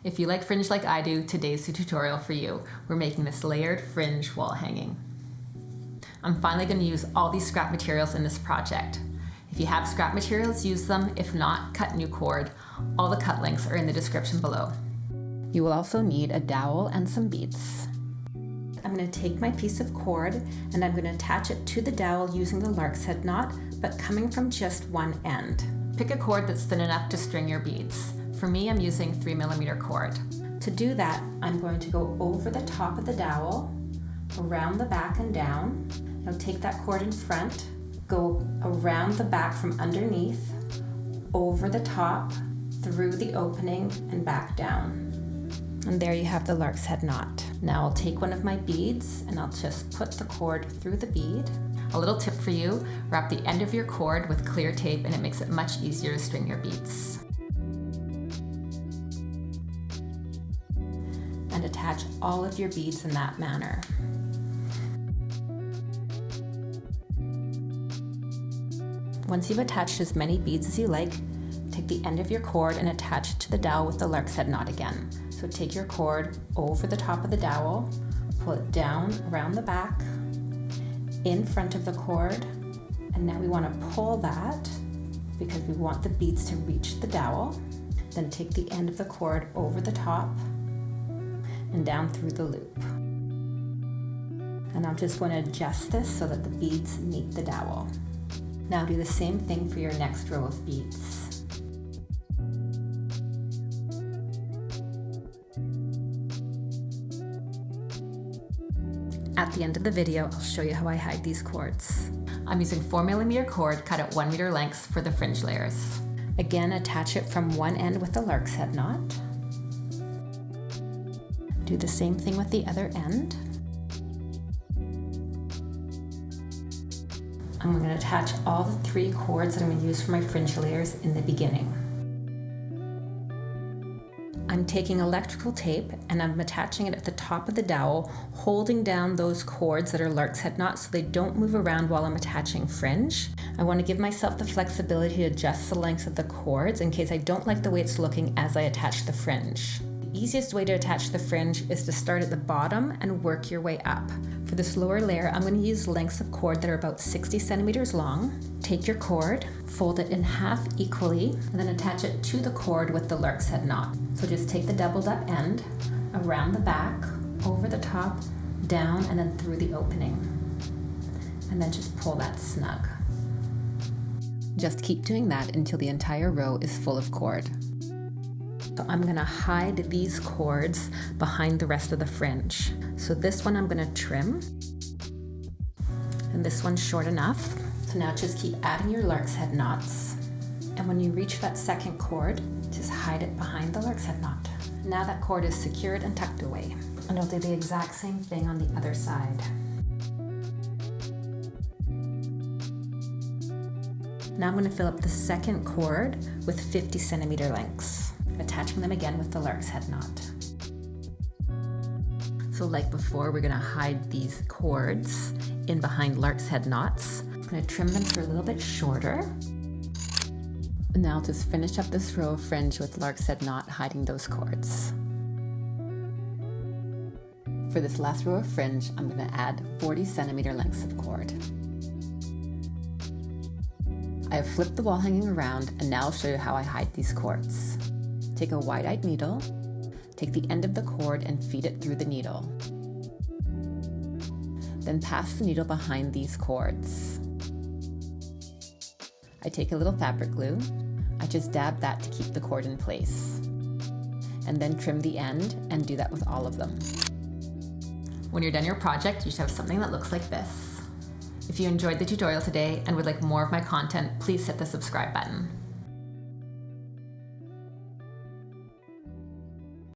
If you like fringe like I do, today's the tutorial for you. We're making this layered fringe wall hanging. I'm finally going to use all these scrap materials in this project. If you have scrap materials, use them. If not, cut new cord. All the cut links are in the description below. You will also need a dowel and some beads. I'm going to take my piece of cord and I'm going to attach it to the dowel using the lark's head knot, but coming from just one end. Pick a cord that's thin enough to string your beads. For me, I'm using 3mm cord. To do that, I'm going to go over the top of the dowel, around the back and down. Now take that cord in front, go around the back from underneath, over the top, through the opening, and back down. And there you have the lark's head knot. Now I'll take one of my beads and I'll just put the cord through the bead. A little tip for you, wrap the end of your cord with clear tape and it makes it much easier to string your beads. And attach all of your beads in that manner. Once you've attached as many beads as you like, take the end of your cord and attach it to the dowel with the lark's head knot again. So take your cord over the top of the dowel, pull it down around the back, in front of the cord, and now we want to pull that because we want the beads to reach the dowel. Then take the end of the cord over the top and down through the loop. And I'm just going to adjust this so that the beads meet the dowel. Now do the same thing for your next row of beads. At the end of the video, I'll show you how I hide these cords. I'm using 4mm cord cut at 1 meter lengths for the fringe layers. Again, attach it from one end with the lark's head knot. Do the same thing with the other end. I'm going to attach all the 3 cords that I'm going to use for my fringe layers in the beginning. I'm taking electrical tape and I'm attaching it at the top of the dowel, holding down those cords that are lark's head knots so they don't move around while I'm attaching fringe. I want to give myself the flexibility to adjust the length of the cords in case I don't like the way it's looking as I attach the fringe. The easiest way to attach the fringe is to start at the bottom and work your way up. For this lower layer, I'm going to use lengths of cord that are about 60 centimeters long. Take your cord, fold it in half equally, and then attach it to the cord with the lark's head knot. So just take the doubled up end, around the back, over the top, down, and then through the opening. And then just pull that snug. Just keep doing that until the entire row is full of cord. So I'm going to hide these cords behind the rest of the fringe. So this one I'm going to trim, and this one's short enough. So now just keep adding your lark's head knots. And when you reach that second cord, just hide it behind the lark's head knot. Now that cord is secured and tucked away. And I'll do the exact same thing on the other side. Now I'm going to fill up the second cord with 50 centimeter lengths, attaching them again with the lark's head knot. So like before, we're going to hide these cords in behind lark's head knots. I'm going to trim them to a little bit shorter. Now just finish up this row of fringe with lark's head knot hiding those cords. For this last row of fringe, I'm going to add 40 centimeter lengths of cord. I have flipped the wall hanging around, and now I'll show you how I hide these cords. Take a wide-eyed needle, take the end of the cord and feed it through the needle. Then pass the needle behind these cords. I take a little fabric glue. I just dab that to keep the cord in place. And then trim the end and do that with all of them. When you're done your project, you should have something that looks like this. If you enjoyed the tutorial today and would like more of my content, please hit the subscribe button.